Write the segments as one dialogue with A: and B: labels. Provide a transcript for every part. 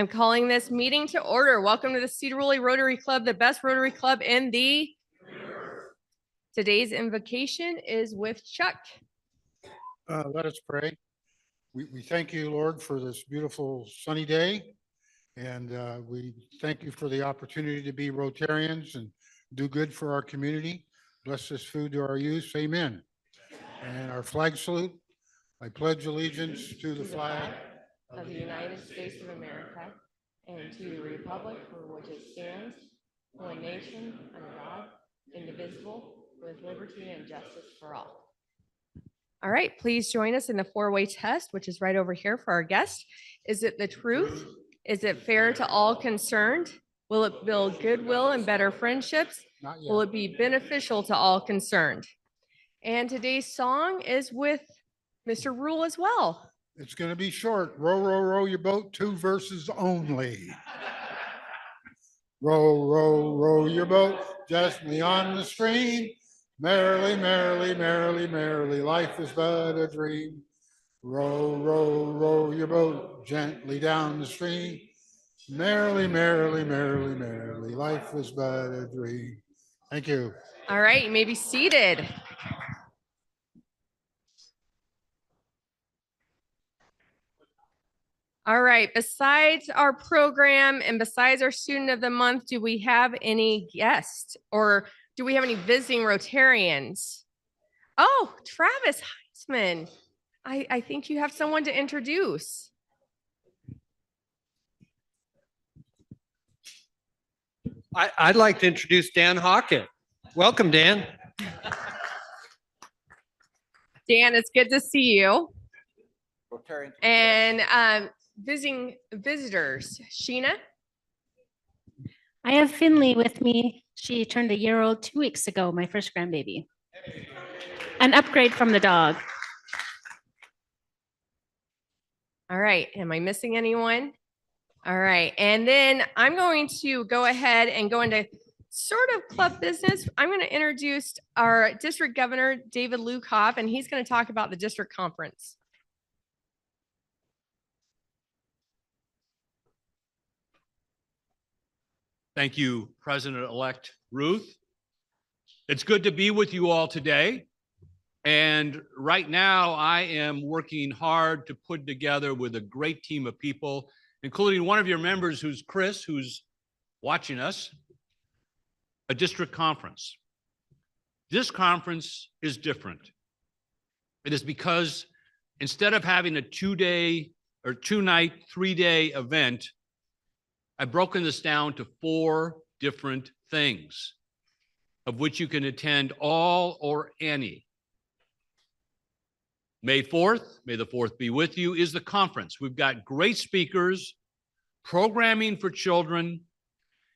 A: I'm calling this meeting to order. Welcome to the Sedro Woolley Rotary Club, the best Rotary Club in the universe. Today's invocation is with Chuck.
B: Let us pray. We thank you, Lord, for this beautiful sunny day. And we thank you for the opportunity to be Rotarians and do good for our community. Bless this food to our youth. Amen. And our flag salute. I pledge allegiance to the flag
A: of the United States of America and to the republic for which it stands, one nation, under God, indivisible, with liberty and justice for all. All right, please join us in the four-way test, which is right over here for our guest. Is it the truth? Is it fair to all concerned? Will it build goodwill and better friendships? Will it be beneficial to all concerned? And today's song is with Mr. Rule as well.
B: It's going to be short. Row, row, row your boat, 2 verses only. Row, row, row your boat gently on the stream. Merrily, merrily, merrily, merrily, life is but a dream. Row, row, row your boat gently down the stream. Merrily, merrily, merrily, merrily, life is but a dream. Thank you.
A: All right, you may be seated. All right, besides our program and besides our student of the month, do we have any guests or do we have any visiting Rotarians? Oh, Travis Heisman. I think you have someone to introduce.
C: I'd like to introduce Dan Hawkett. Welcome, Dan.
A: Dan, it's good to see you.
D: Rotarian.
A: And visiting visitors, Sheena.
E: I have Finley with me. She turned a year old 2 weeks ago, my first grandbaby. An upgrade from the dog.
A: All right, am I missing anyone? All right, and then I'm going to go ahead and go into sort of club business. I'm going to introduce our district governor, David Lukov, and he's going to talk about the district conference.
F: Thank you, President-elect Ruth. It's good to be with you all today. And right now, I am working hard to put together with a great team of people, including one of your members, who's Chris, who's watching us, a district conference. This conference is different. It is because instead of having a 2-day or 2-night, 3-day event, I've broken this down to 4 different things, of which you can attend all or any. May 4th, may the 4th be with you, is the conference. We've got great speakers, programming for children,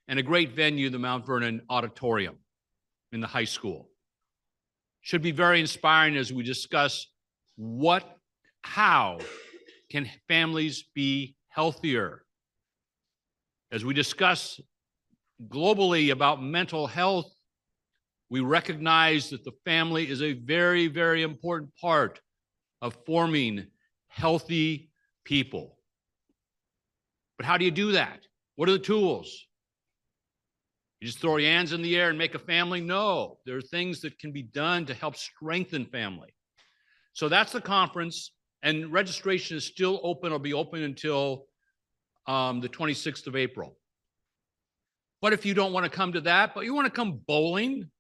F: and a great venue, the Mount Vernon Auditorium in the high school. Should be very inspiring as we discuss how can families be healthier. As we discuss globally about mental health, we recognize that the family is a very, very important part of forming healthy people. But how do you do that? What are the tools? You just throw your hands in the air and make a family? No, there are things that can be done to help strengthen family. So that's the conference, and registration is still open. It'll be open until the 26th of April. But if you don't want to come to that, but you want to come bowling,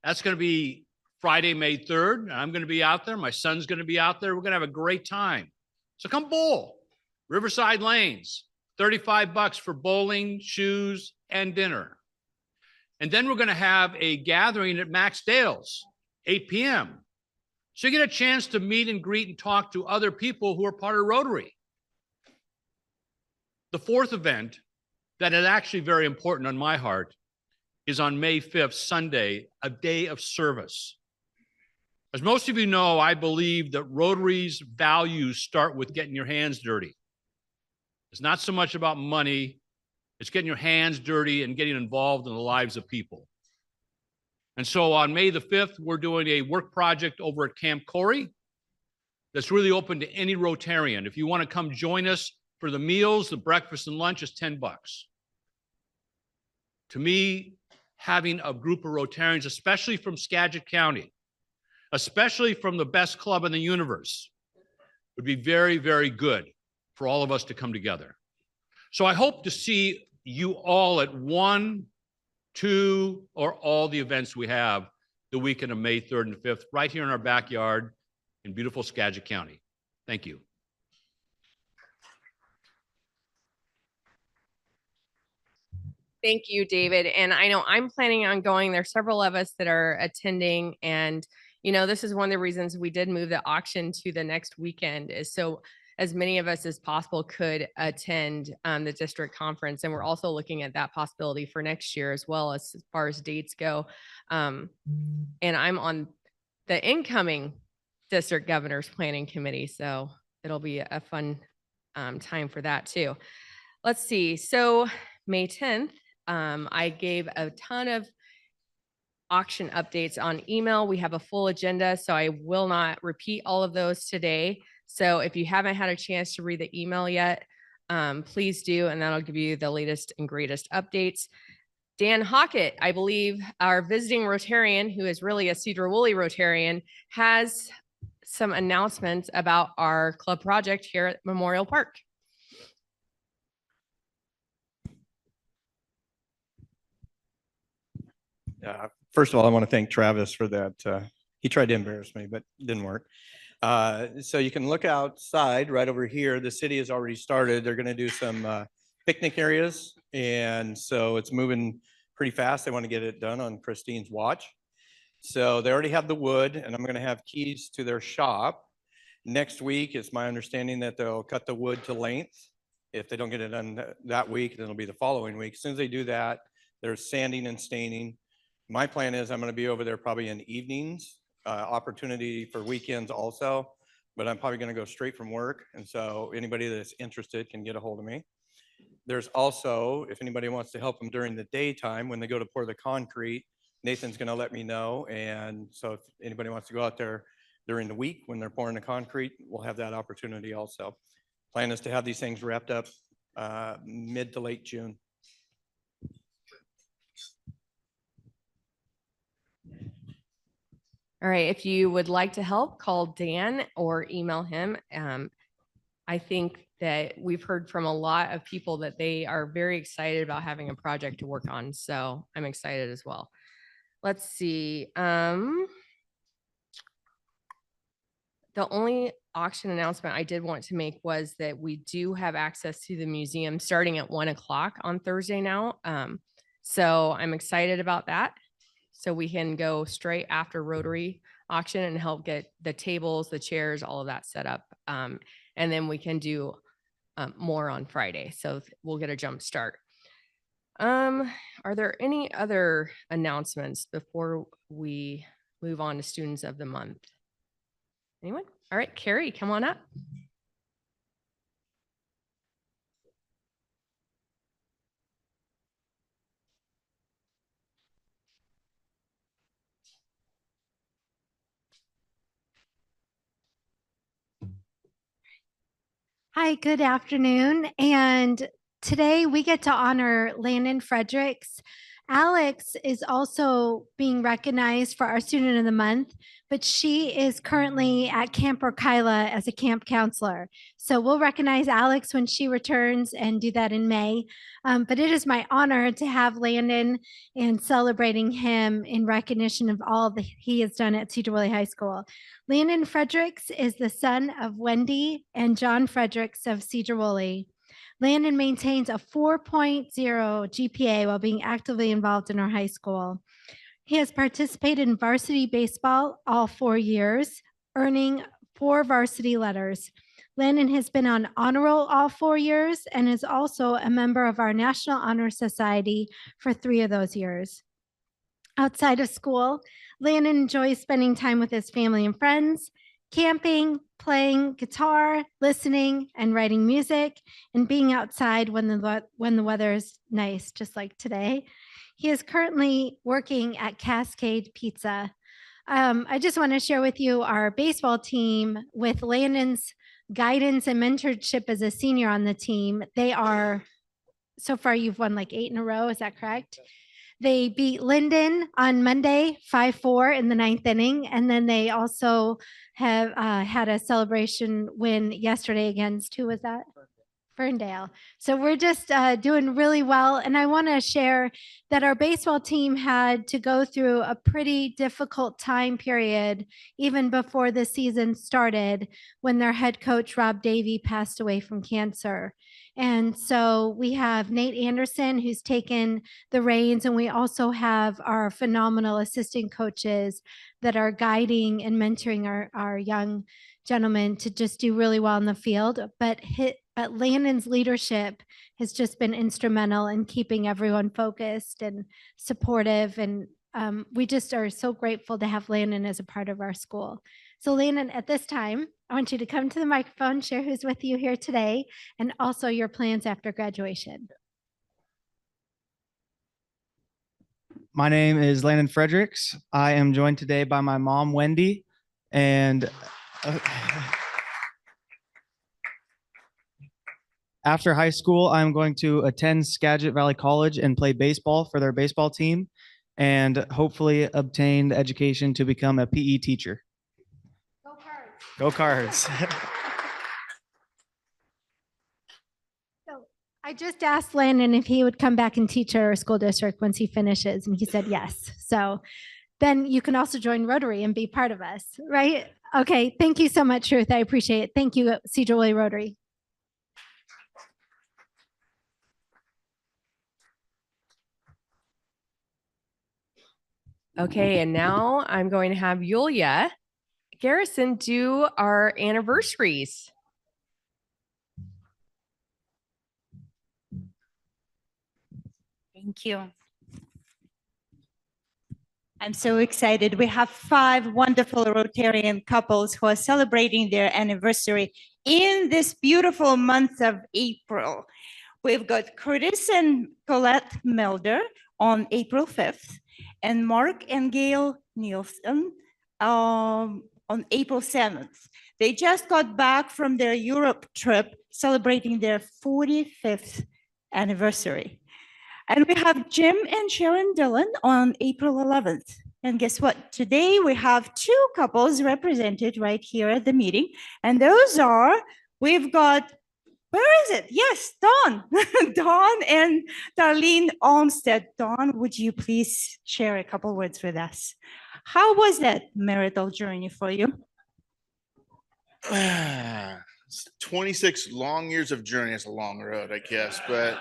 F: that's going to be Friday, May 3rd. I'm going to be out there. My son's going to be out there. We're going to have a great time. So come bowl. Riverside Lanes, $35 for bowling, shoes, and dinner. And then we're going to have a gathering at Max Dale's, 8 p.m. So you get a chance to meet and greet and talk to other people who are part of Rotary. The 4th event that is actually very important on my heart is on May 5th, Sunday, a day of service. As most of you know, I believe that Rotary's values start with getting your hands dirty. It's not so much about money, it's getting your hands dirty and getting involved in the lives of people. And so on May the 5th, we're doing a work project over at Camp Corey that's really open to any Rotarian. If you want to come join us, for the meals, the breakfast and lunch is $10. To me, having a group of Rotarians, especially from Skagit County, especially from the best club in the universe, would be very, very good for all of us to come together. So I hope to see you all at one, two, or all the events we have the weekend of May 3rd and 5th, right here in our backyard in beautiful Skagit County. Thank you.
A: Thank you, David. And I know I'm planning on going. There's several of us that are attending. And, you know, this is one of the reasons we did move the auction to the next weekend, is so as many of us as possible could attend the district conference. And we're also looking at that possibility for next year as well, as far as dates go. And I'm on the incoming district governor's planning committee. So it'll be a fun time for that too. Let's see. So May 10th, I gave a ton of auction updates on email. We have a full agenda, so I will not repeat all of those today. So if you haven't had a chance to read the email yet, please do, and that'll give you the latest and greatest updates. Dan Hockett, I believe our visiting Rotarian, who is really a Sedro Woolley Rotarian, has some announcements about our club project here at Memorial Park.
D: First of all, I want to thank Travis for that. He tried to embarrass me, but it didn't work. So you can look outside right over here. The city has already started. They're going to do some picnic areas. And so it's moving pretty fast. They want to get it done on Christine's watch. So they already have the wood, and I'm going to have keys to their shop. Next week, it's my understanding that they'll cut the wood to length. If they don't get it done that week, then it'll be the following week. As soon as they do that, there's sanding and staining. My plan is I'm going to be over there probably in evenings, opportunity for weekends also, but I'm probably going to go straight from work. And so anybody that's interested can get a hold of me. There's also, if anybody wants to help them during the daytime, when they go to pour the concrete, Nathan's going to let me know. And so if anybody wants to go out there during the week when they're pouring the concrete, we'll have that opportunity also. Plan is to have these things wrapped up mid to late June.
A: All right, if you would like to help, call Dan or email him. I think that we've heard from a lot of people that they are very excited about having a project to work on. So I'm excited as well. Let's see. The only auction announcement I did want to make was that we do have access to the museum starting at 1 o'clock on Thursday now. So I'm excited about that. So we can go straight after Rotary auction and help get the tables, the chairs, all of that set up. And then we can do more on Friday. So we'll get a jump start. Are there any other announcements before we move on to Students of the Month? Anyone? All right, Carrie, come on up.
G: Hi, good afternoon. And today we get to honor Landon Fredericks. Alex is also being recognized for our Student of the Month, but she is currently at Camp Orkyla as a camp counselor. So we'll recognize Alex when she returns and do that in May. But it is my honor to have Landon and celebrating him in recognition of all that he has done at Sedro Woolley High School. Landon Fredericks is the son of Wendy and John Fredericks of Sedro Woolley. Landon maintains a 4.0 GPA while being actively involved in our high school. He has participated in varsity baseball all 4 years, earning 4 varsity letters. Landon has been on honor roll all 4 years and is also a member of our National Honor Society for 3 of those years. Outside of school, Landon enjoys spending time with his family and friends, camping, playing guitar, listening, and writing music, and being outside when the weather is nice, just like today. He is currently working at Cascade Pizza. I just want to share with you our baseball team with Landon's guidance and mentorship as a senior on the team. They are, so far you've won like 8 in a row. Is that correct? They beat Linden on Monday, 5-4 in the 9th inning. And then they also have had a celebration win yesterday against, who was that? Ferndale. So we're just doing really well. And I want to share that our baseball team had to go through a pretty difficult time period, even before the season started, when their head coach, Rob Davey, passed away from cancer. And so we have Nate Anderson, who's taken the reins, and we also have our phenomenal assistant coaches that are guiding and mentoring our young gentlemen to just do really well in the field. But Landon's leadership has just been instrumental in keeping everyone focused and supportive. And we just are so grateful to have Landon as a part of our school. So Landon, at this time, I want you to come to the microphone, share who's with you here today, and also your plans after graduation.
H: My name is Landon Fredericks. I am joined today by my mom, Wendy, and after high school, I'm going to attend Skagit Valley College and play baseball for their baseball team, and hopefully obtain the education to become a PE teacher.
G: Go Cards.
H: Go Cards.
G: So I just asked Landon if he would come back and teach our school district once he finishes, and he said yes. So then you can also join Rotary and be part of us, right? Okay, thank you so much, Ruth. I appreciate it. Thank you, Sedro Woolley Rotary.
A: Okay, and now I'm going to have Yulia Garrison do our anniversaries.
I: Thank you. I'm so excited. We have 5 wonderful Rotarian couples who are celebrating their anniversary in this beautiful month of April. We've got Curtis and Colette Melder on April 5th, and Mark and Gail Nielsen on April 7th. They just got back from their Europe trip celebrating their 45th anniversary. And we have Jim and Sharon Dillon on April 11th. And guess what? Today we have 2 couples represented right here at the meeting. And those are, we've got, where is it? Yes, Dawn. Dawn and Darlene Olmsted. Dawn, would you please share a couple words with us? How was that marital journey for you?
J: 26 long years of journey. It's a long road, I guess, but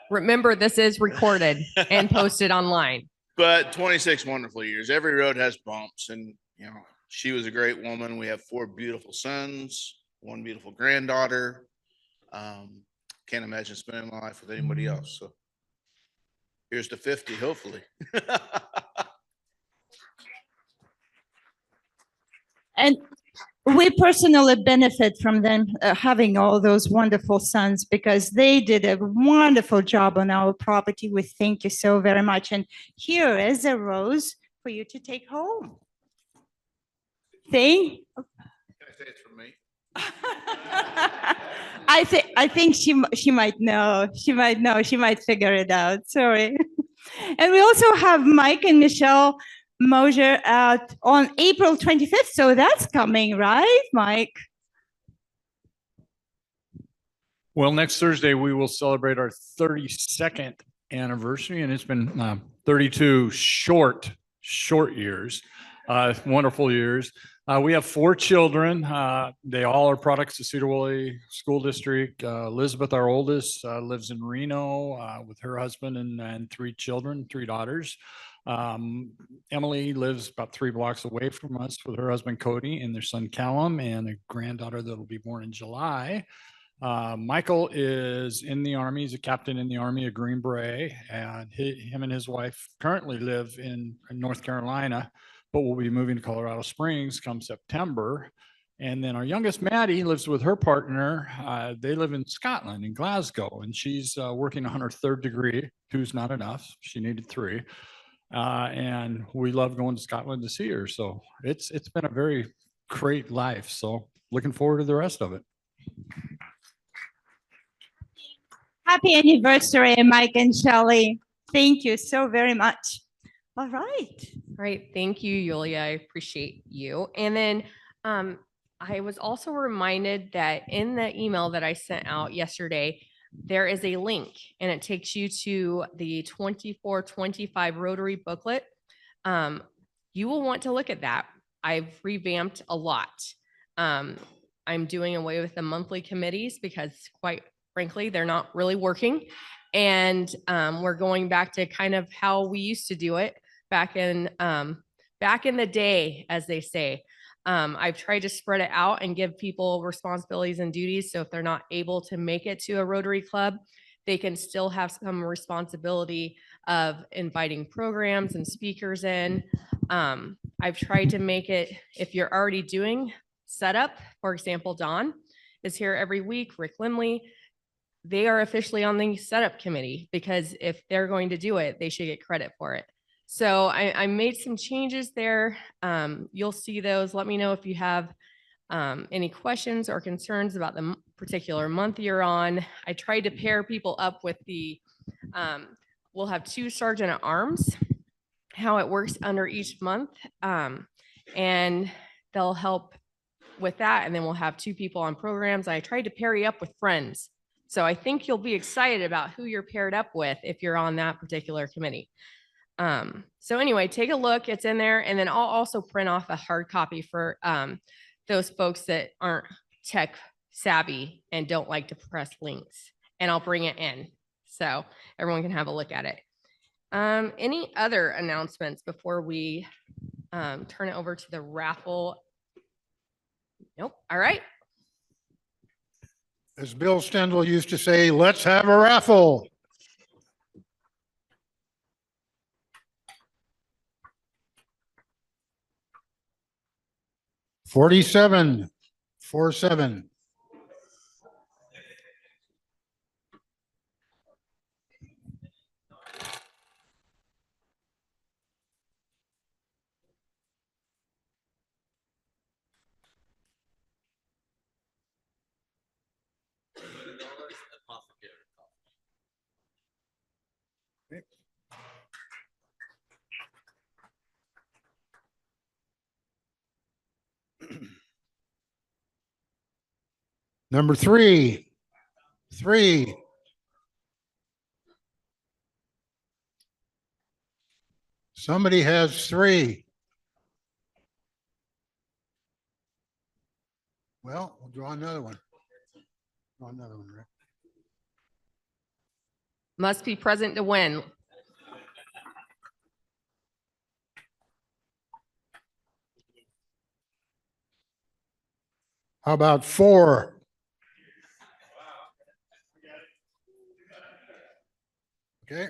A: Remember, this is recorded and posted online.
J: but 26 wonderful years. Every road has bumps, and you know, she was a great woman. We have 4 beautiful sons, 1 beautiful granddaughter. Can't imagine spending my life with anybody else. So here's to 50, hopefully.
I: And we personally benefit from them having all those wonderful sons, because they did a wonderful job on our property. We thank you so very much. And here is a rose for you to take home. Thank.
J: Can I say it's from me?
I: I think she might know. She might know. She might figure it out. Sorry. And we also have Mike and Michelle Mosier on April 25th. So that's coming, right, Mike?
F: Well, next Thursday, we will celebrate our 32nd anniversary, and it's been 32 short years, wonderful years. We have 4 children. They all are products of Sedro Woolley School District. Elizabeth, our oldest, lives in Reno with her husband and 3 children, 3 daughters. Emily lives about 3 blocks away from us with her husband Cody and their son Callum, and a granddaughter that will be born in July. Michael is in the Army. He's a captain in the Army, a Green Beret, and him and his wife currently live in North Carolina, but will be moving to Colorado Springs come September. And then our youngest, Maddie, lives with her partner. They live in Scotland, in Glasgow, and she's working on her 3rd degree. 2's not enough. She needed 3. And we love going to Scotland to see her. So it's been a very great life. So
K: looking forward to the rest of it.
I: Happy anniversary, Mike and Shelley. Thank you so very much. All right.
A: All right, thank you, Yulia. I appreciate you. And then I was also reminded that in the email that I sent out yesterday, there is a link and it takes you to the 24-25 Rotary booklet. You will want to look at that. I've revamped a lot. I'm doing away with the monthly committees because quite frankly, they're not really working. And we're going back to kind of how we used to do it back in the day, as they say. I've tried to spread it out and give people responsibilities and duties. So if they're not able to make it to a Rotary Club, they can still have some responsibility of inviting programs and speakers in. I've tried to make it, if you're already doing setup, for example, Don is here every week, Rick Limley, they are officially on the setup committee because if they're going to do it, they should get credit for it. So I made some changes there. You'll see those. Let me know if you have any questions or concerns about the particular month you're on. I tried to pair people up with the, we'll have 2 sergeant at arms, how it works under each month. And they'll help with that. And then we'll have 2 people on programs. I tried to pair you up with friends. So I think you'll be excited about who you're paired up with if you're on that particular committee. So anyway, take a look, it's in there. And then I'll also print off a hard copy for those folks that aren't tech savvy and don't like to press links, and I'll bring it in so everyone can have a look at it. Any other announcements before we turn it over to the raffle? Nope. All right.
B: As Bill Stendhal used to say, let's have a raffle. $47,47. Number 3. Somebody has 3. Well, we'll draw another one. Draw another one, Rick.
A: Must be present to win.
B: How about 4? Okay.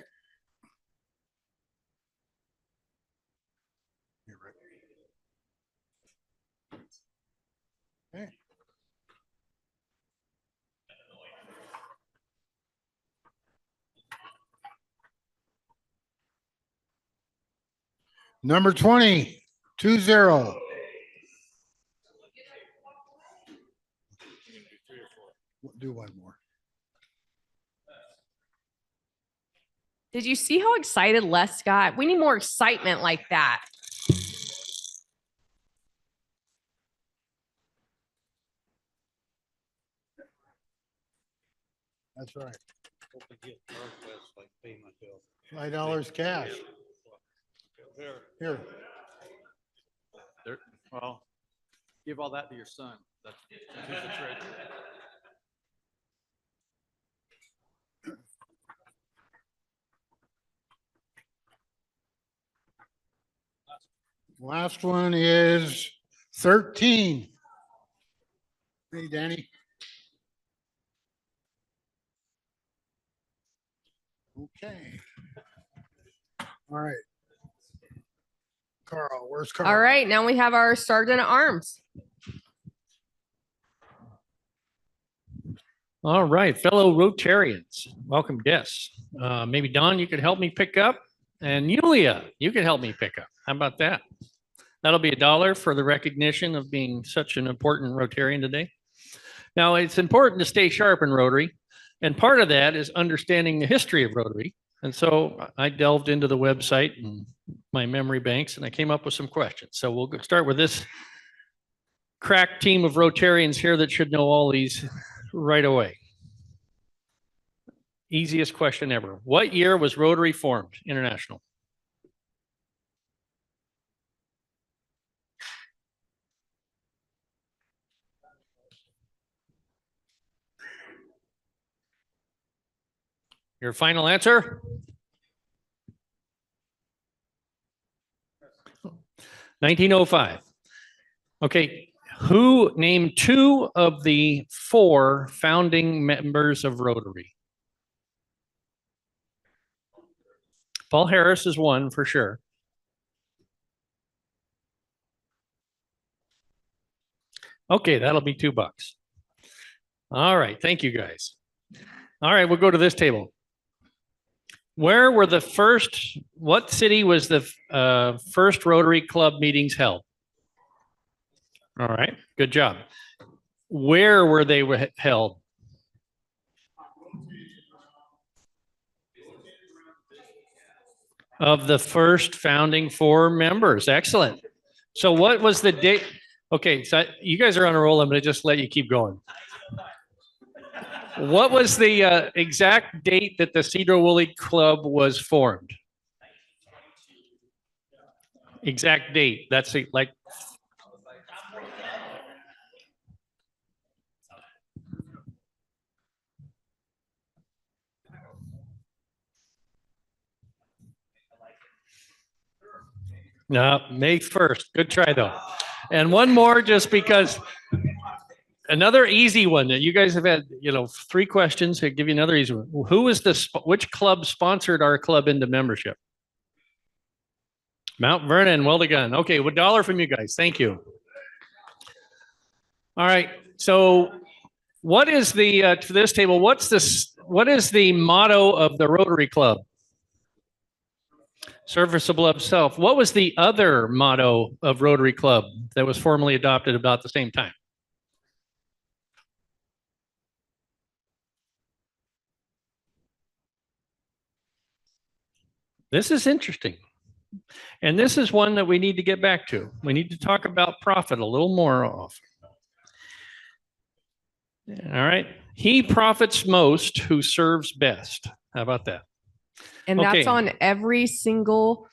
B: Okay. Number 20, 20. We'll do one more.
A: Did you see how excited Les got? We need more excitement like that.
B: That's right. $5 cash. Here.
K: Well, give all that to your son. That's he's the treasurer.
B: Last one is 13. Hey, Danny. Okay. All right. Carl, where's Carl?
A: All right, now we have our sergeant at arms.
C: All right, fellow Rotarians, welcome guests. Maybe Don, you could help me pick up, and Yulia, you could help me pick up. How about that?
L: That'll be $1 for the recognition of being such an important Rotarian today. Now, it's important to stay sharp in Rotary, and part of that is understanding the history of Rotary. And so I delved into the website and my memory banks, and I came up with some questions. So we'll start with this crack team of Rotarians here that should know all these right away. Easiest question ever. What year was Rotary formed international? Your final answer? 1905. Okay, who named 2 of the 4 founding members of Rotary? Paul Harris is one for sure. Okay, that'll be $2. All right, thank you guys. All right, we'll go to this table. Where were the first, what city was the first Rotary Club meetings held? All right, good job. Where were they held? Of the first founding 4 members. Excellent. So what was the date? Okay, so you guys are on a roll. I'm going to just let you keep going. What was the exact date that the Sedro Woolley Club was formed? Exact date. That's like. No, May 1st. Good try though. And one more just because. Another easy one that you guys have had, 3 questions. I'll give you another easy one. Which club sponsored our club into membership? Mount Vernon, well done. Okay, $1 from you guys. Thank you. All right. So what is the, to this table, what is the motto of the Rotary Club? Service above self. What was the other motto of Rotary Club that was formally adopted about the same time? This is interesting. And this is one that we need to get back to. We need to talk about profit a little more often. All right. He profits most who serves best. How about that?
A: And that's on every single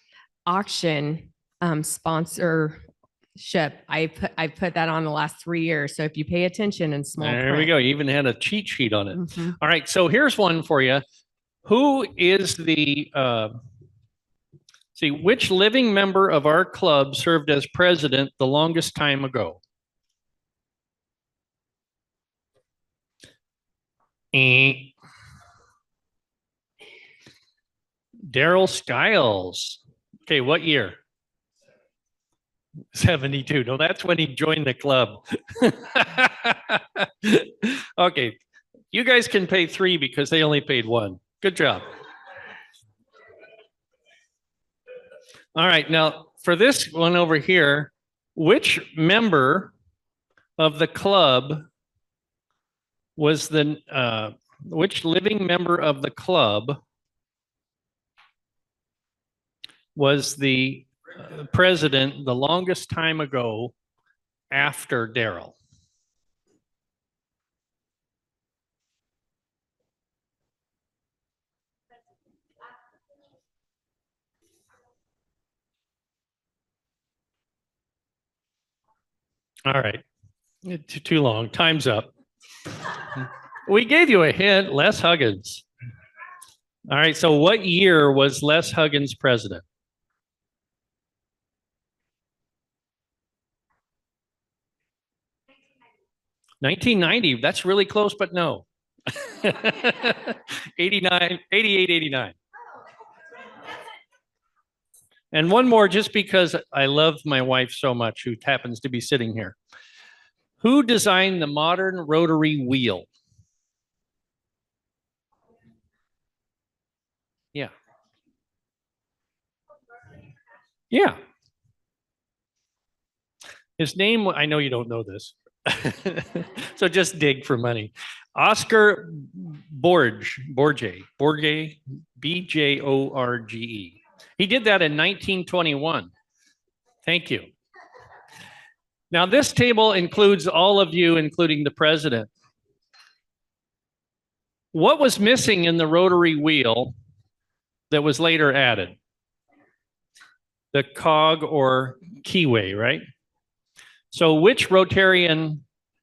A: auction sponsorship. I put that on the last 3 years. So if you pay attention in small
L: There we
A: print.
L: go. You even had a cheat sheet on it. All right. So here's one for you. Who is the which living member of our club served as president the longest time ago? Daryl Skiles. Okay, what year? 72. No, that's when he joined the club. Okay, you guys can pay 3 because they only paid 1. Good job. All right, now for this one over here, which member of the club was which living member of the club was the president the longest time ago after Daryl? All right. Too long. Time's up. We gave you a hint, Les Huggins. All right. So what year was Les Huggins president? 1990. That's really close, but no. 88, 89. And one more, just because I love my wife so much, who happens to be sitting here. Who designed the modern rotary wheel? Yeah. Yeah. His name, I know you don't know this, so just dig for money. Oscar Borge, Bjorge. He did that in 1921. Thank you. Now, this table includes all of you, including the president. What was missing in the rotary wheel that was later added? The cog or keyway, right? So which Rotarian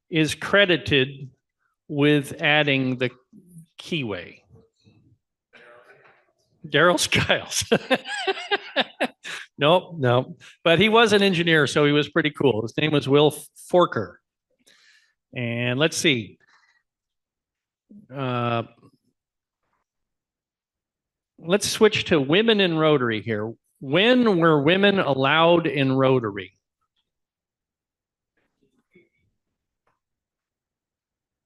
L: is credited with adding the keyway? Daryl Skiles. Nope. But he was an engineer, so he was pretty cool. His name was Will Forker. And let's see. Let's switch to women in Rotary here. When were women allowed in Rotary?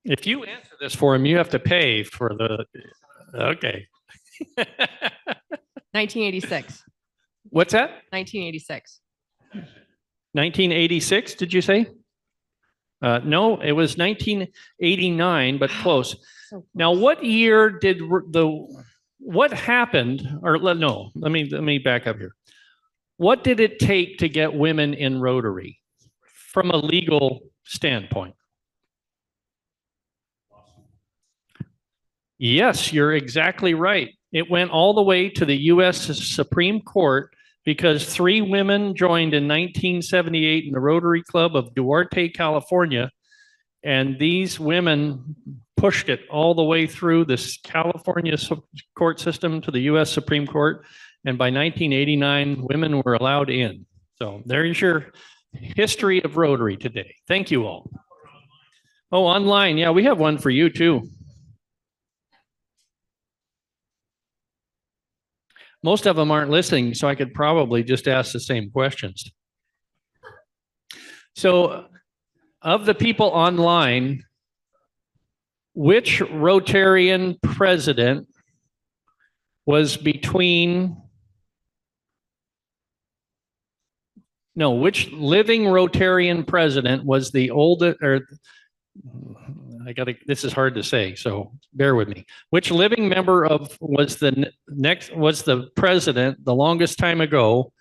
L: If you answer this for him, you have to pay for the, okay.
A: 1986.
L: What's that?
A: 1986.
L: 1986, did you say? No, it was 1989, but close. Now, what year did what happened, or no, let me back up here. What did it take to get women in Rotary from a legal standpoint? Yes, you're exactly right. It went all the way to the U.S. Supreme Court because 3 women joined in 1978 in the Rotary Club of Duarte, California. And these women pushed it all the way through this California court system to the U.S. Supreme Court. And by 1989, women were allowed in. So there's your history of Rotary today. Thank you all. Oh, online. Yeah, we have one for you too. Most of them aren't listening, so I could probably just ask the same questions. So, of the people online, which Rotarian president was between, no, which living Rotarian president was the oldest, or this is hard to say, so bear with me. Which living member was the president the longest time ago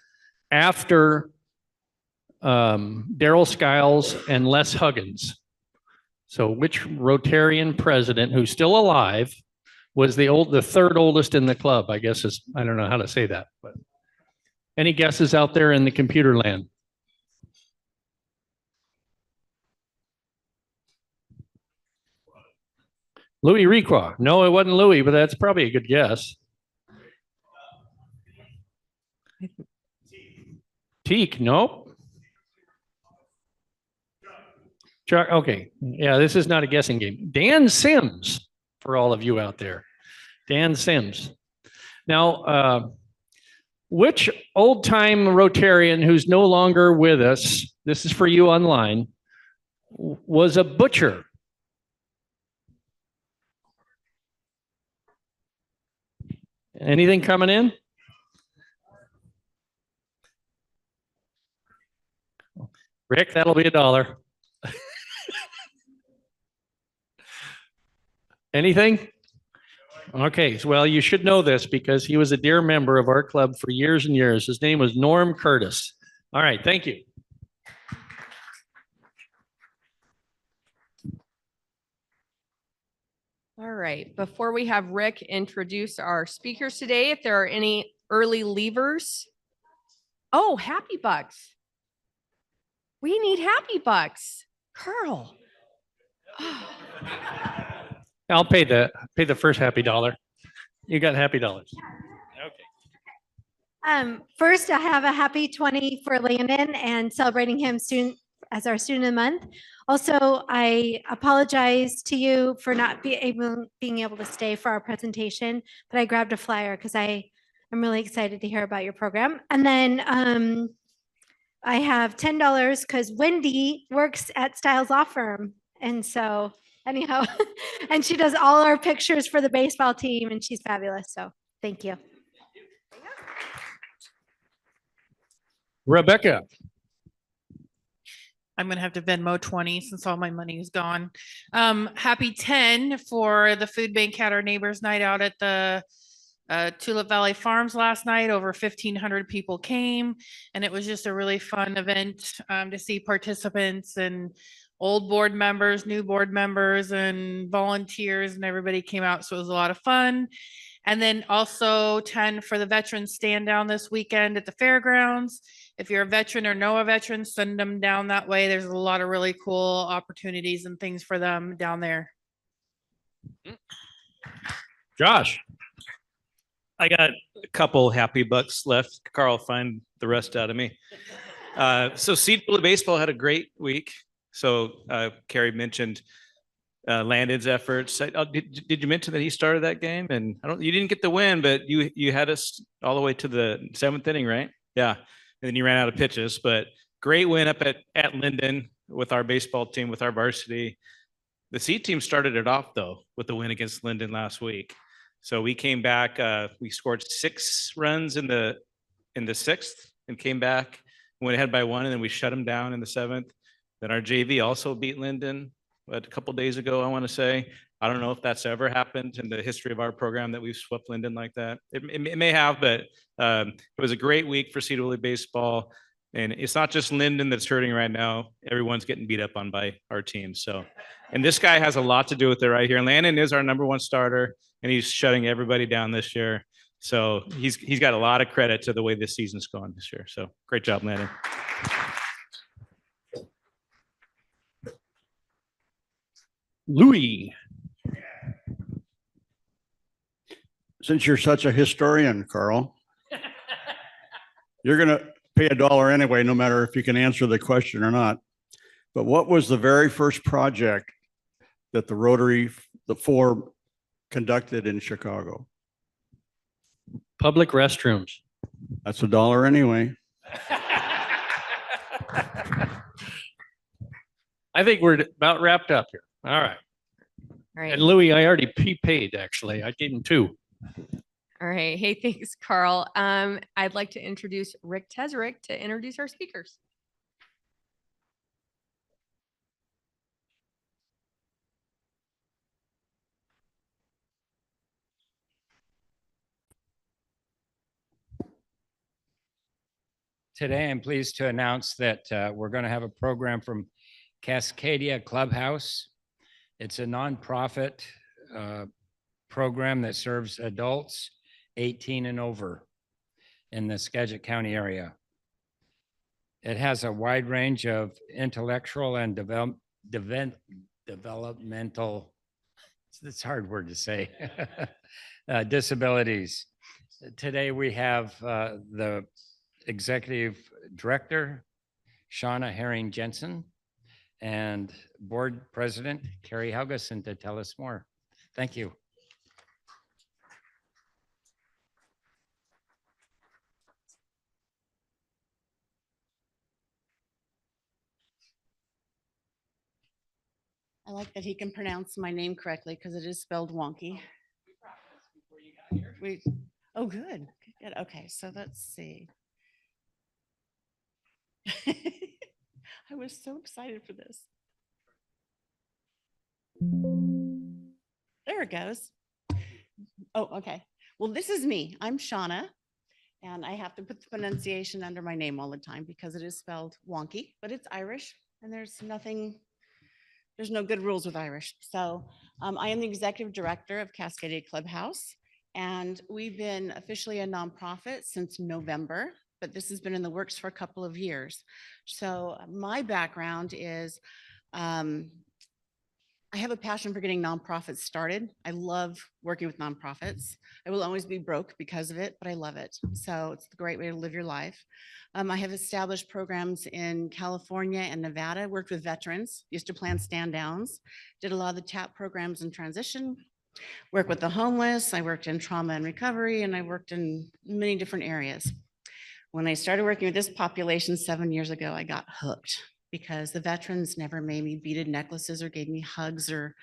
L: after Daryl Skiles and Les Huggins? So which Rotarian president who's still alive was the third oldest in the club, I guess I don't know how to say that, but any guesses out there in the computer land? Louis Requa. No, it wasn't Louis, but that's probably a good guess. Teak, nope. Chuck, okay. Yeah, this is not a guessing game. Dan Sims, for all of you out there. Dan Sims. Now, which old-time Rotarian who's no longer with us, this is for you online, was a butcher? Anything coming in? Rick, that'll be $1. Anything? Okay, well, you should know this because he was a dear member of our club for years and years. His name was Norm Curtis. All right, thank you.
A: All right, before we have Rick introduce our speakers today, if there are any early leavers. Oh, Happy Bucks. We need Happy Bucks. Carl. Oh.
L: I'll pay the first happy dollar. You got happy dollars. Okay.
G: First, I have a happy 20 for Landon and celebrating him soon as our student of the month. Also, I apologize to you for not being able to stay for our presentation, but I grabbed a flyer because I'm really excited to hear about your program. And then I have $10 because Wendy works at Styles Law Firm. And so anyhow, and she does all our pictures for the baseball team and she's fabulous. So thank you.
L: Rebecca.
M: I'm gonna have to Venmo 20 since all my money is gone. Happy 10 for the food bank at our neighbors night out at the Tulip Valley Farms last night. Over 1,500 people came, and it was just a really fun event to see participants and old board members, new board members, and volunteers, and everybody came out. So it was a lot of fun. And then also 10 for the veterans stand down this weekend at the fairgrounds. If you're a veteran or know a veteran, send them down that way. There's a lot of really cool opportunities and things for them down there.
F: Josh.
N: I got a couple happy bucks left. Carl, find the rest out of me. So Sedro Woolley Baseball had a great week. So Carrie mentioned Landon's efforts. Did you mention that he started that game? And you didn't get the win, but you had us all the way to the 7th inning, right? Yeah. And then you ran out of pitches, but great win up at Linden with our baseball team, with our varsity. The C team started it off though with the win against Linden last week. So we came back, we scored 6 runs in the 6th and came back, went ahead by 1, and then we shut them down in the 7th. Then our JV also beat Linden a couple days ago, I want to say. I don't know if that's ever happened in the history of our program that we've swept Linden like that. It may have, but it was a great week for Sedro Woolley Baseball. And it's not just Linden that's hurting right now. Everyone's getting beat up on by our team. So, and this guy has a lot to do with it right here. Landon is our #1 starter, and he's shutting everybody down this year. So he's got a lot of credit to the way this season's gone this year. So great job, Landon.
F: Louis.
O: Since you're such a historian, Carl, you're going to pay $1 anyway, no matter if you can answer the question or not. But what was the very first project that the Rotary, the 4 conducted in Chicago?
L: Public restrooms.
O: That's $1 anyway.
L: I think we're about wrapped up here. All right.
A: All right.
L: And Louis, I already prepaid, actually. I gave him 2.
A: All right. Hey, thanks, Carl. I'd like to introduce Rick Teserick to introduce our speakers.
P: Today, I'm pleased to announce that we're going to have a program from Cascadia Clubhouse. It's a nonprofit program that serves adults 18 and over in the Skagit County area. It has a wide range of intellectual and developmental, it's a hard word to say, disabilities. Today we have the Executive Director, Seanna Herring-Jensen, and Board President, Carrie Helgeson, to tell us more. Thank you.
Q: I like that he can pronounce my name correctly because it is spelled wonky. Oh, good. Good. Okay, so let's see. I was so excited for this. There it goes. Oh, okay. Well, this is me. I'm Seanna, and I have to put the pronunciation under my name all the time because it is spelled wonky, but it's Irish, and there's no good rules with Irish. So I am the Executive Director of Cascadia Clubhouse, and we've been officially a nonprofit since November, but this has been in the works for a couple of years. So my background is I have a passion for getting nonprofits started. I love working with nonprofits. I will always be broke because of it, but I love it. So it's a great way to live your life. I have established programs in California and Nevada, worked with veterans, used to plan stand downs, did a lot of the TAP programs in transition, work with the homeless. I worked in trauma and recovery, and I worked in many different areas. When I started working with this population 7 years ago, I got hooked because the veterans never made me beaded necklaces or gave me hugs or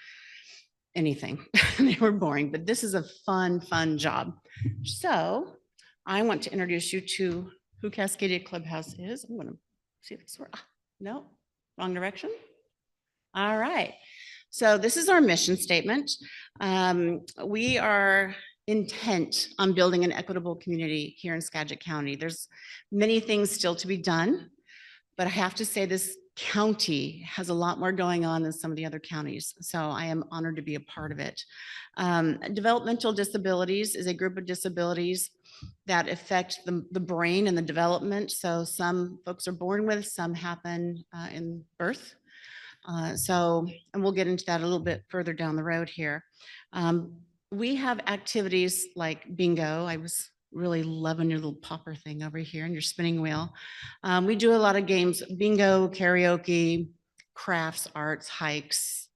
Q: anything. They were boring, but this is a fun job. So I want to introduce you to who Cascadia Clubhouse is. I'm going to see if this works. No, Wrong direction? All right. So this is our mission statement. We are intent on building an equitable community here in Skagit County. There's many things still to be done, but I have to say this county has a lot more going on than some of the other counties. So I am honored to be a part of it. Developmental disabilities is a group of disabilities that affect the brain and the development. So some folks are born with, some happen in birth. And we'll get into that a little bit further down the road here. We have activities like bingo. I was really loving your little popper thing over here and your spinning wheel. We do a lot of games, bingo, karaoke, crafts, arts, hikes,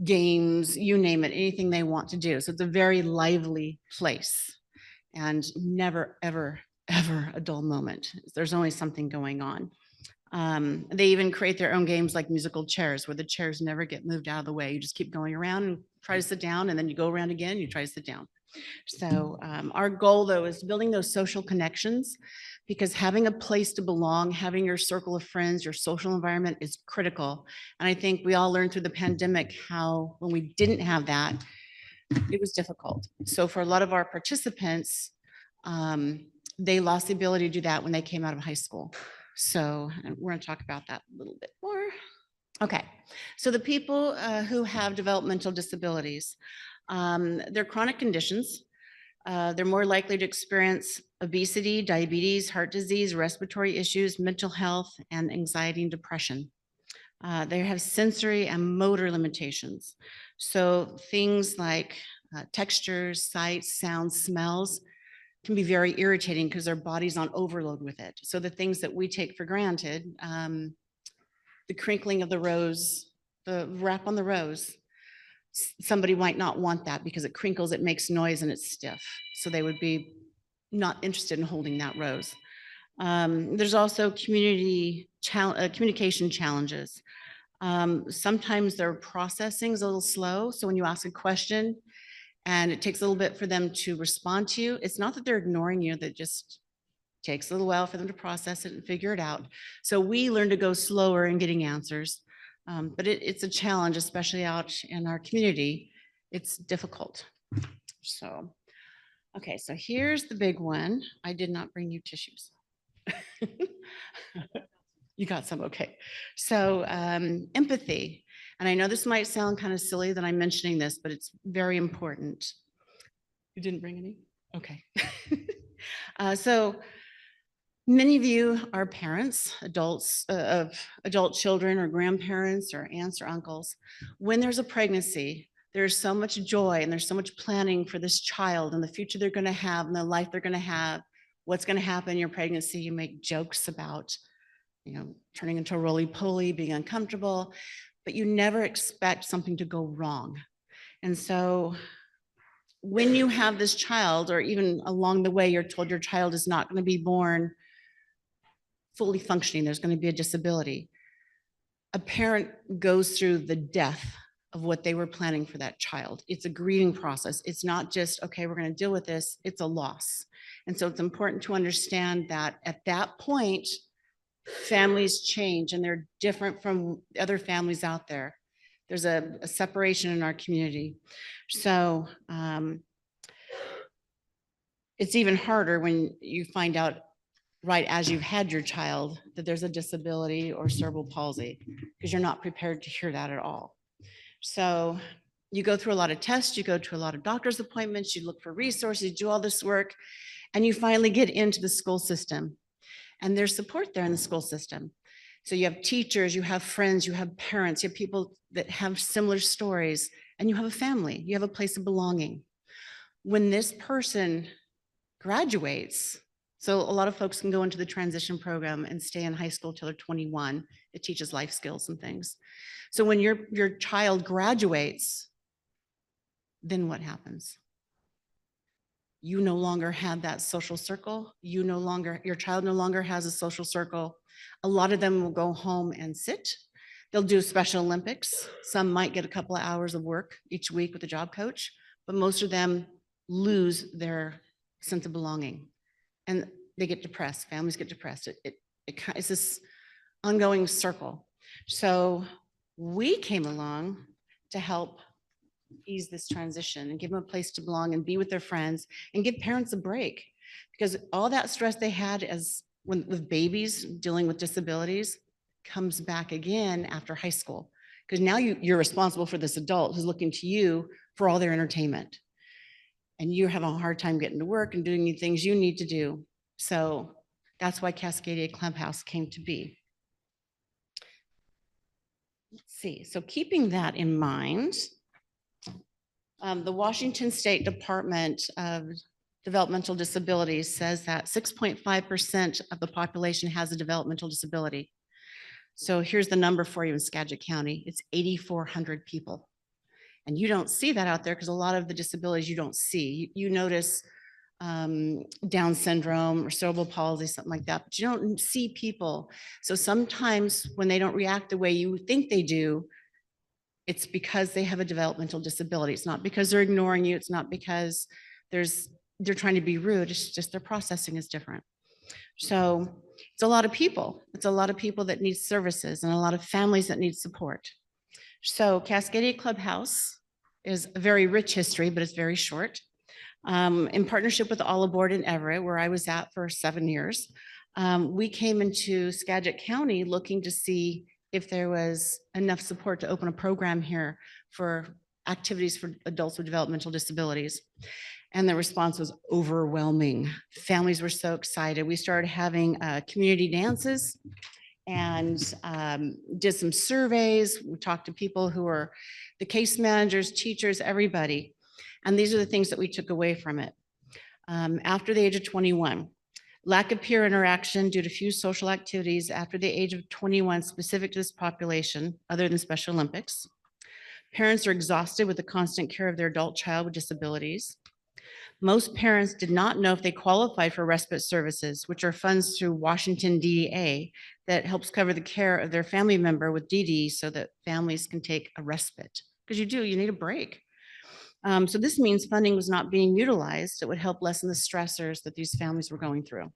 Q: games, you name it, anything they want to do. So it's a very lively place and never, ever, ever a dull moment. There's always something going on. They even create their own games like musical chairs where the chairs never get moved out of the way. You just keep going around and try to sit down, and then you go around again, you try to sit down. So our goal though is building those social connections, because having a place to belong, having your circle of friends, your social environment is critical. And I think we all learned through the pandemic how when we didn't have that, it was difficult. So for a lot of our participants, they lost the ability to do that when they came out of high school. So we're going to talk about that a little bit more. Okay, so the people who have developmental disabilities, they're chronic conditions. They're more likely to experience obesity, diabetes, heart disease, respiratory issues, mental health, and anxiety and depression. They have sensory and motor limitations. So things like textures, sights, sounds, smells can be very irritating because their body's on overload with it. So the things that we take for granted, the crinkling of the rose, the wrap on the rose, somebody might not want that because it crinkles, it makes noise, and it's stiff. So they would be not interested in holding that rose. There's also communication challenges. Sometimes their processing is a little slow. So when you ask a question, and it takes a little bit for them to respond to you, it's not that they're ignoring you, that just takes a little while for them to process it and figure it out. So we learn to go slower in getting answers, but it's a challenge, especially out in our community. It's difficult. So, okay, so here's the big one. I did not bring you tissues. You got some, okay. So empathy. And I know this might sound kind of silly that I'm mentioning this, but it's very important. You didn't bring any? Okay. So many of you are parents, adults of adult children or grandparents or aunts or uncles. When there's a pregnancy, there's so much joy and there's so much planning for this child and the future they're going to have and the life they're going to have, what's going to happen in your pregnancy. You make jokes about, you know, turning into a roly-poly, being uncomfortable, but you never expect something to go wrong. And so when you have this child, or even along the way, you're told your child is not going to be born fully functioning, there's going to be a disability. A parent goes through the death of what they were planning for that child. It's a grieving process. It's not just, okay, we're going to deal with this. It's a loss. And so it's important to understand that at that point, families change and they're different from other families out there. There's a separation in our community. So it's even harder when you find out right as you've had your child that there's a disability or cerebral palsy, because you're not prepared to hear that at all. So you go through a lot of tests, you go to a lot of doctor's appointments, you look for resources, do all this work, and you finally get into the school system. And there's support there in the school system. So you have teachers, you have friends, you have parents, you have people that have similar stories, and you have a family, you have a place of belonging. When this person graduates, so a lot of folks can go into the transition program and stay in high school till they're 21. It teaches life skills and things. So when your child graduates, then what happens? You no longer have that social circle. Your child no longer has a social circle. A lot of them will go home and sit. They'll do Special Olympics. Some might get a couple of hours of work each week with a job coach, but most of them lose their sense of belonging and they get depressed. Families get depressed. It's this ongoing circle. So we came along to help ease this transition and give them a place to belong and be with their friends and give parents a break. Because all that stress they had as with babies dealing with disabilities comes back again after high school. Because now you're responsible for this adult who's looking to you for all their entertainment. And you're having a hard time getting to work and doing the things you need to do. So that's why Cascadia Clubhouse came to be. Let's see, so keeping that in mind, the Washington State Department of Developmental Disabilities says that 6.5% of the population has a developmental disability. So here's the number for you in Skagit County. It's 8,400 people. And you don't see that out there because a lot of the disabilities you don't see. You notice Down syndrome or cerebral palsy, something like that, but you don't see people. So sometimes when they don't react the way you think they do, it's because they have a developmental disability. It's not because they're ignoring you. It's not because they're trying to be rude. It's just their processing is different. So it's a lot of people. It's a lot of people that need services and a lot of families that need support. So Cascadia Clubhouse is a very rich history, but it's very short. In partnership with All Aboard in Everett, where I was at for 7 years, we came into Skagit County looking to see if there was enough support to open a program here for activities for adults with developmental disabilities. And the response was overwhelming. Families were so excited. We started having community dances and did some surveys. We talked to people who are the case managers, teachers, everybody. And these are the things that we took away from it. After the age of 21, lack of peer interaction due to few social activities after the age of 21 specific to this population, other than Special Olympics. Parents are exhausted with the constant care of their adult child with disabilities. Most parents did not know if they qualified for respite services, which are funds through Washington DDA that helps cover the care of their family member with DD so that families can take a respite. Because you need a break. So this means funding was not being utilized that would help lessen the stressors that these families were going through.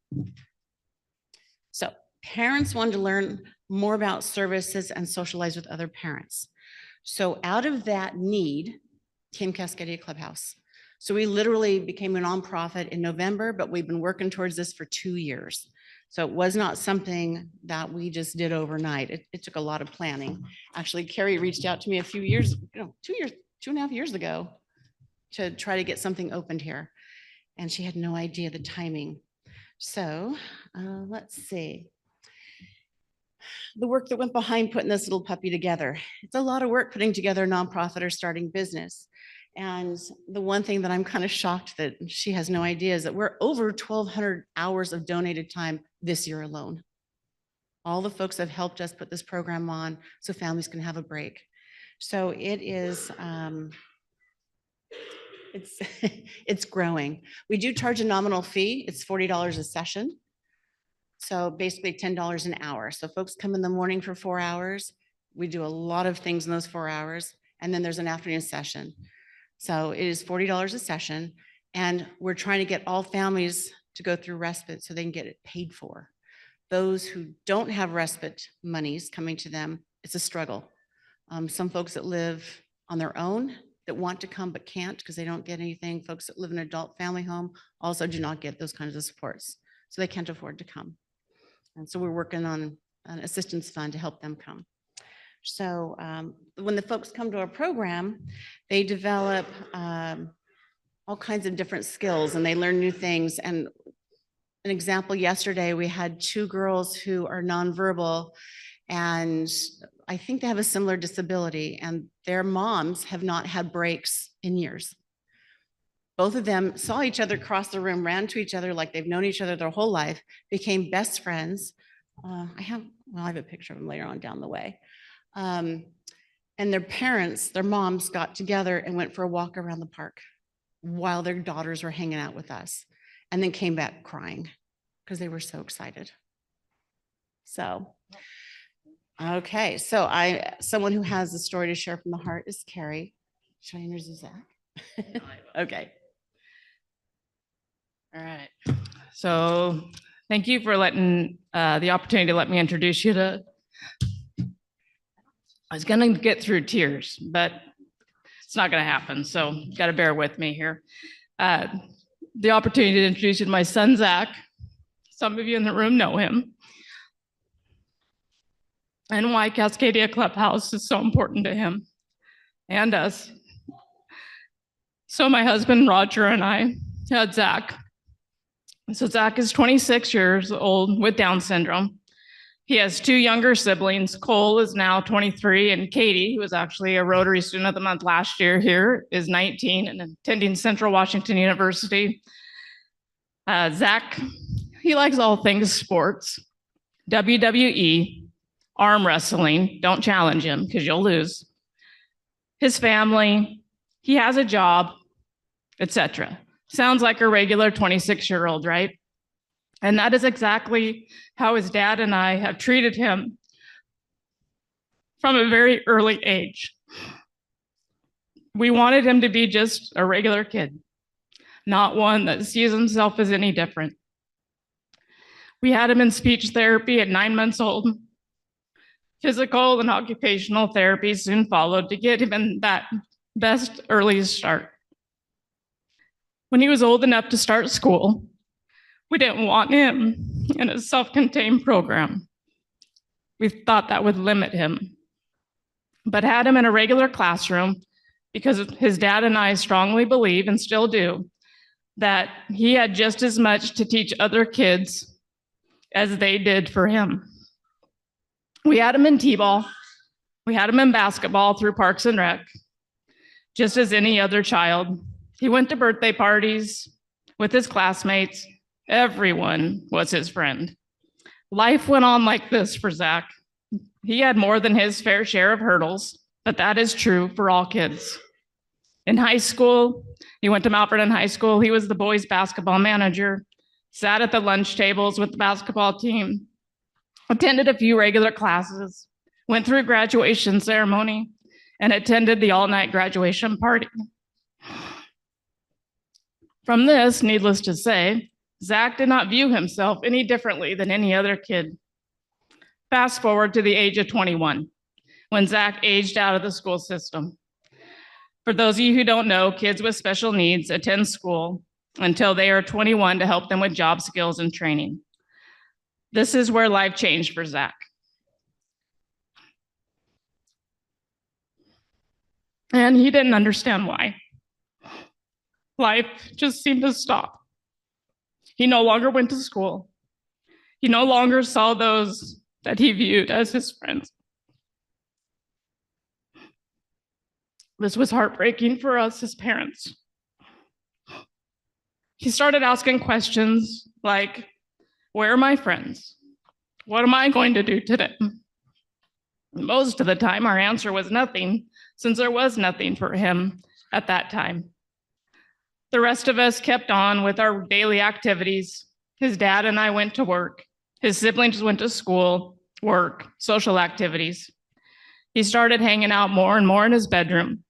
Q: So parents wanted to learn more about services and socialize with other parents. So out of that need came Cascadia Clubhouse. So we literally became a nonprofit in November, but we've been working towards this for 2 years. So it was not something that we just did overnight. It took a lot of planning. Actually, Carrie reached out to me a few years, 2.5 years ago to try to get something opened here. And she had no idea the timing. So let's see. The work that went behind putting this little puppy together. It's a lot of work putting together a nonprofit or starting business. And the one thing that I'm kind of shocked that she has no idea is that we're over 1,200 hours of donated time this year alone. All the folks that have helped us put this program on so families can have a break. So it is, it's growing. We do charge a nominal fee. It's $40 a session. So basically $10 an hour. So folks come in the morning for 4 hours. We do a lot of things in those 4 hours. And then there's an afternoon session. So it is $40 a session. And we're trying to get all families to go through respite so they can get it paid for. Those who don't have respite monies coming to them, it's a struggle. Some folks that live on their own that want to come but can't because they don't get anything. Folks that live in an adult family home also do not get those kinds of supports. So they can't afford to come. And so we're working on an assistance fund to help them come. So when the folks come to our program, they develop all kinds of different skills and they learn new things. And an example, yesterday we had 2 girls who are nonverbal and I think they have a similar disability and their moms have not had breaks in years. Both of them saw each other across the room, ran to each other like they've known each other their whole life, became best friends. I have a picture of them later on down the way. And their parents, their moms got together and went for a walk around the park while their daughters were hanging out with us and then came back crying because they were so excited. So, okay. So someone who has a story to share from the heart is Carrie. Should I introduce Zach? Okay.
R: All right. So thank you for letting the opportunity to let me introduce you to I was gonna get through tears, but it's not gonna happen, so you gotta bear with me here. The opportunity to introduce you to my son, Zach. Some of you in the room know him. And why Cascadia Clubhouse is so important to him and us. So my husband, Roger, and I had Zach. So Zach is 26 years old with Down syndrome. He has two younger siblings. Cole is now 23, and Katie, who was actually a Rotary Student of the Month last year here, is 19 and attending Central Washington University. Zach, he likes all things sports, WWE, arm wrestling. Don't challenge him because you'll lose. His family, he has a job, etc. Sounds like a regular 26-year-old, right? And that is exactly how his dad and I have treated him from a very early age. We wanted him to be just a regular kid, not one that sees himself as any different. We had him in speech therapy at 9 months old. Physical and occupational therapy soon followed to get him in that best early start. When he was old enough to start school, we didn't want him in a self-contained program. We thought that would limit him, but had him in a regular classroom because his dad and I strongly believe, and still do, that he had just as much to teach other kids as they did for him. We had him in t-ball. We had him in basketball through Parks and Rec, just as any other child. He went to birthday parties with his classmates. Everyone was his friend. Life went on like this for Zach. He had more than his fair share of hurdles, but that is true for all kids. In high school, he went to Mount Vernon High School. He was the boys' basketball manager, sat at the lunch tables with the basketball team, attended a few regular classes, went through graduation ceremony, and attended the all-night graduation party. From this, needless to say, Zach did not view himself any differently than any other kid. Fast forward to the age of 21, when Zach aged out of the school system. For those of you who don't know, kids with special needs attend school until they are 21 to help them with job skills and training. This is where life changed for Zach. And he didn't understand why. Life just seemed to stop. He no longer went to school. He no longer saw those that he viewed as his friends. This was heartbreaking for us as parents. He started asking questions like, where are my friends? What am I going to do today? Most of the time, our answer was nothing, since there was nothing for him at that time. The rest of us kept on with our daily activities. His dad and I went to work. His siblings went to school, work, social activities. He started hanging out more and more in his bedroom.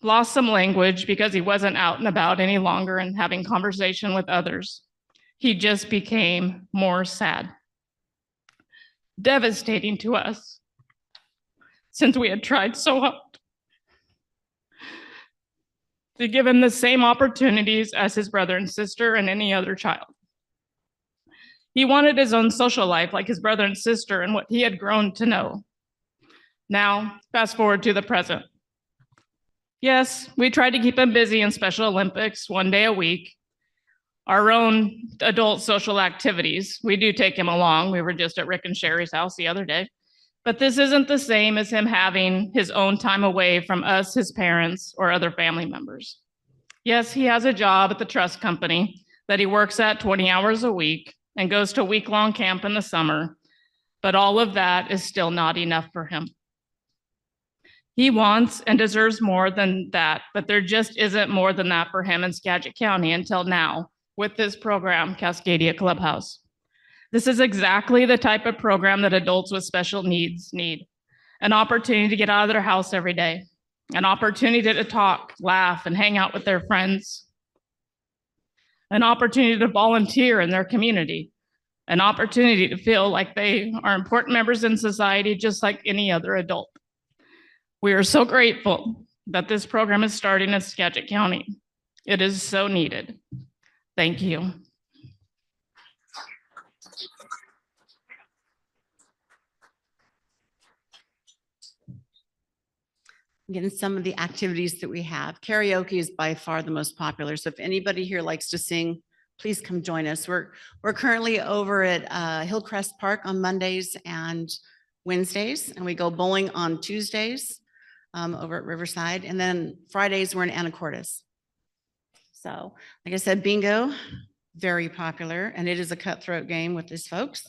R: Lost some language because he wasn't out and about any longer and having conversation with others. He just became more sad. Devastating to us, since we had tried so hard to give him the same opportunities as his brother and sister and any other child. He wanted his own social life like his brother and sister and what he had grown to know. Now, fast forward to the present. Yes, we tried to keep him busy in Special Olympics 1 day a week, our own adult social activities. We do take him along. We were just at Rick and Sherry's house the other day. But this isn't the same as him having his own time away from us, his parents, or other family members. Yes, he has a job at the trust company that he works at 20 hours a week and goes to a week-long camp in the summer, but all of that is still not enough for him. He wants and deserves more than that, but there just isn't more than that for him in Skagit County until now with this program, Cascadia Clubhouse. This is exactly the type of program that adults with special needs need. An opportunity to get out of their house every day, an opportunity to talk, laugh, and hang out with their friends, an opportunity to volunteer in their community, an opportunity to feel like they are important members in society just like any other adult. We are so grateful that this program is starting in Skagit County. It is so needed. Thank you.
Q: Again, some of the activities that we have. Karaoke is by far the most popular. So if anybody here likes to sing, please come join us. We're currently over at Hillcrest Park on Mondays and Wednesdays, and we go bowling on Tuesdays over at Riverside. And then Fridays, we're in Anacortes. So like I said, bingo, very popular, and it is a cutthroat game with these folks.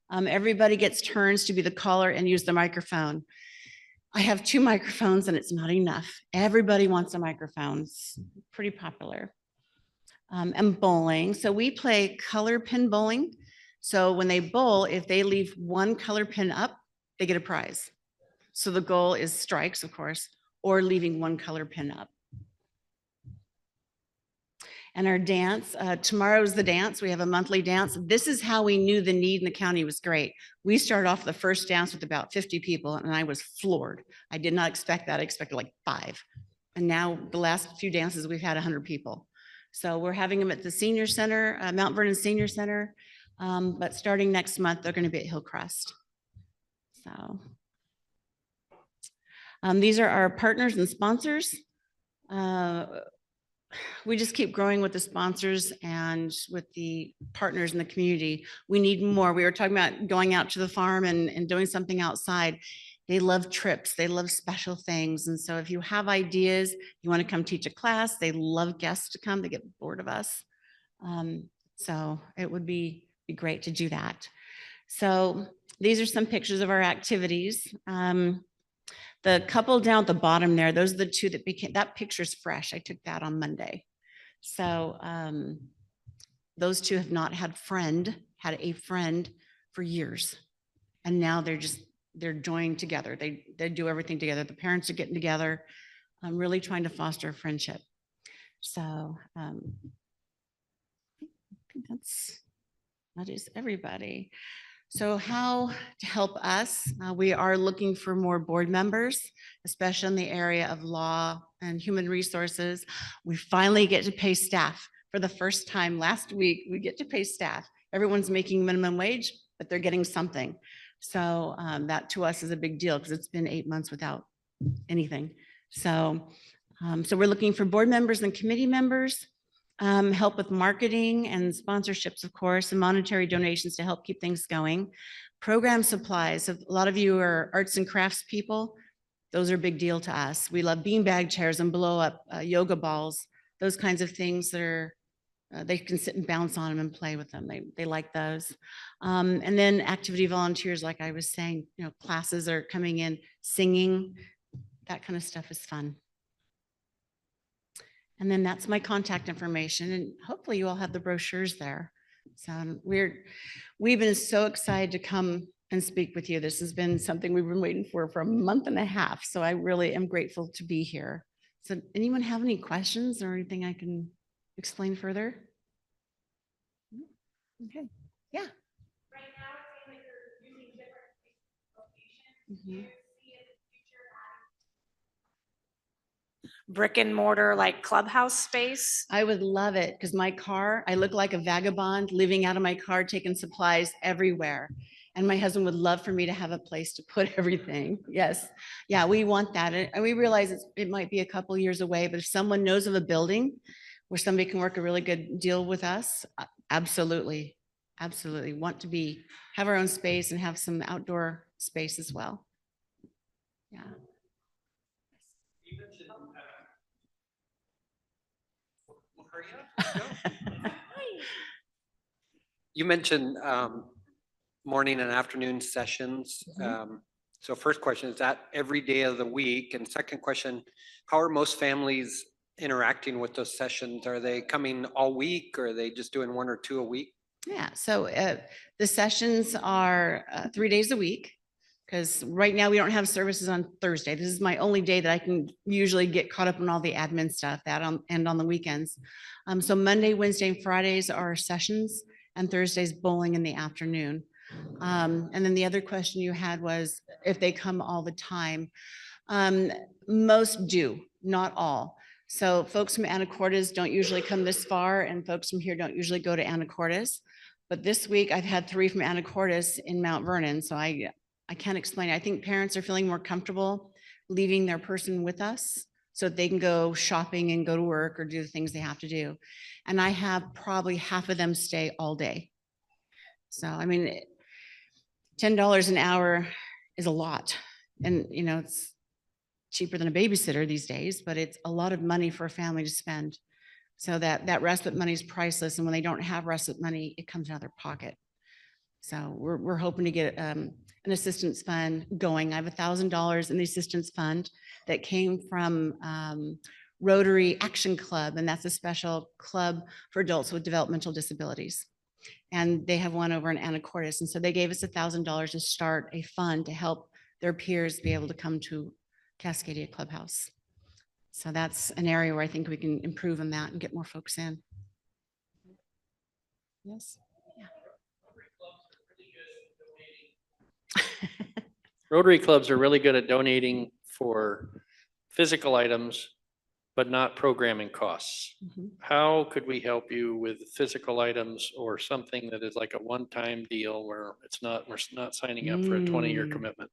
Q: Everybody gets turns to be the caller and use the microphone. I have 2 microphones and it's not enough. Everybody wants a microphone. It's pretty popular. And bowling. So we play color pin bowling. So when they bowl, if they leave 1 color pin up, they get a prize. So the goal is strikes, of course, or leaving 1 color pin up. And our dance, tomorrow's the dance. We have a monthly dance. This is how we knew the need in the county was great. We started off the first dance with about 50 people and I was floored. I did not expect that. I expected like 5. And now the last few dances, we've had 100 people. So we're having them at the senior center, Mount Vernon Senior Center. But starting next month, they're going to be at Hillcrest. So these are our partners and sponsors. We just keep growing with the sponsors and with the partners in the community. We need more. We were talking about going out to the farm and doing something outside. They love trips. They love special things. And so if you have ideas, you want to come teach a class, they love guests to come. They get bored of us. So it would be great to do that. So these are some pictures of our activities. The couple down at the bottom there, those are the 2 that became, that picture's fresh. I took that on Monday. So those 2 have not had a friend for years. And now they're joining together. They do everything together. The parents are getting together. I'm really trying to foster a friendship. So I think that is everybody. So how to help us? We are looking for more board members, especially in the area of law and human resources. We finally get to pay staff for the first time last week. We get to pay staff. Everyone's making minimum wage, but they're getting something. So that to us is a big deal because it's been 8 months without anything. So we're looking for board members and committee members. Help with marketing and sponsorships, of course, and monetary donations to help keep things going. Program supplies. A lot of you are arts and crafts people. Those are a big deal to us. We love beanbag chairs and blow up yoga balls, those kinds of things that are, they can sit and bounce on them and play with them. They like those. And then activity volunteers, like I was saying, classes are coming in, singing, that kind of stuff is fun. And then that's my contact information, and hopefully you all have the brochures there. So we've been so excited to come and speak with you. This has been something we've been waiting for a month and a half. So I really am grateful to be here. So anyone have any questions or anything I can explain further? Okay, yeah. Right now, it seems like you're using different locations.
S: Brick and mortar like clubhouse space?
Q: I would love it because my car, I look like a vagabond living out of my car, taking supplies everywhere. And my husband would love for me to have a place to put everything. Yes. Yeah, we want that. And we realize it might be a couple years away, but if someone knows of a building where somebody can work a really good deal with us, absolutely. Absolutely. Want to have our own space and have some outdoor space as well. Yeah.
C: You mentioned morning and afternoon sessions. So first question, is that every day of the week? And second question, how are most families interacting with those sessions? Are they coming all week or are they just doing 1 or 2 a week?
Q: Yeah, so the sessions are 3 days a week because right now we don't have services on Thursday. This is my only day that I can usually get caught up on all the admin stuff and on the weekends. So Monday, Wednesday, and Fridays are sessions and Thursdays bowling in the afternoon. And then the other question you had was if they come all the time. Most do, not all. So folks from Anacortes don't usually come this far, and folks from here don't usually go to Anacortes. But this week I've had 3 from Anacortes in Mount Vernon, so I can't explain it. I think parents are feeling more comfortable leaving their person with us so that they can go shopping and go to work or do the things they have to do. And I have probably half of them stay all day. So, I mean, $10 an hour is a lot. And, you know, it's cheaper than a babysitter these days, but it's a lot of money for a family to spend. So that respite money is priceless. And when they don't have respite money, it comes out of their pocket. So we're hoping to get an assistance fund going. I have $1,000 in the assistance fund that came from Rotary Action Club, and that's a special club for adults with developmental disabilities. And they have one over in Anacortes. And so they gave us $1,000 to start a fund to help their peers be able to come to Cascadia Clubhouse. So that's an area where I think we can improve on that and get more folks in. Yes.
L: Rotary clubs are really good at donating for physical items, but not programming costs.
Q: Mhm.
L: How could we help you with physical items or something that is like a one-time deal where we're not signing up for a 20-year commitment?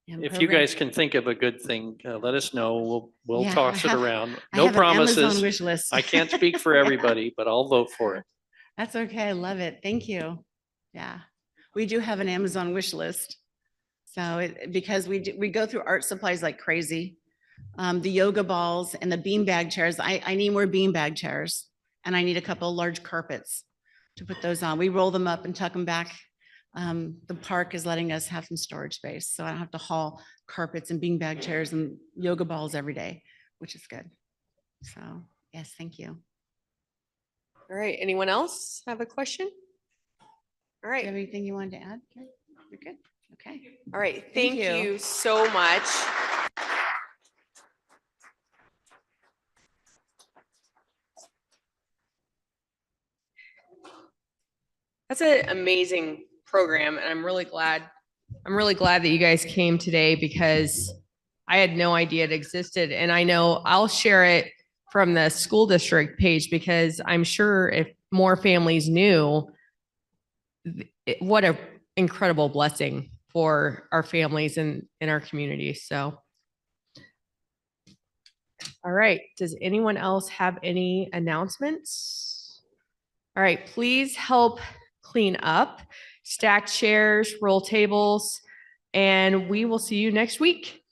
Q: And
L: If you
Q: program-
L: guys can think of a good thing, let us know. We'll
Q: Yeah,
L: toss
Q: I
L: it
Q: have-
L: around.
Q: I
L: No
Q: have an Amazon
L: promises.
Q: wish list.
L: I can't speak for everybody, but I'll vote for it.
Q: That's okay. I love it. Thank you. Yeah, we do have an Amazon wish list. So because we go through art supplies like crazy. The yoga balls and the beanbag chairs. I need more beanbag chairs, and I need a couple of large carpets to put those on. We roll them up and tuck them back. The park is letting us have some storage space, so I don't have to haul carpets and beanbag chairs and yoga balls every day, which is good. So yes, thank you.
A: All right, anyone else have a question? All right.
Q: Anything you wanted to add? Karen? You're good. Okay.
A: All right,
Q: Thank
A: thank
Q: you.
A: you so much. That's an amazing program, and I'm really glad that you guys came today because I had no idea it existed. And I know I'll share it from the school district page because I'm sure if more families knew, what an incredible blessing for our families and in our community. So, all right. Does anyone else have any announcements? All right, please help clean up, stack chairs, roll tables, and we will see you next week.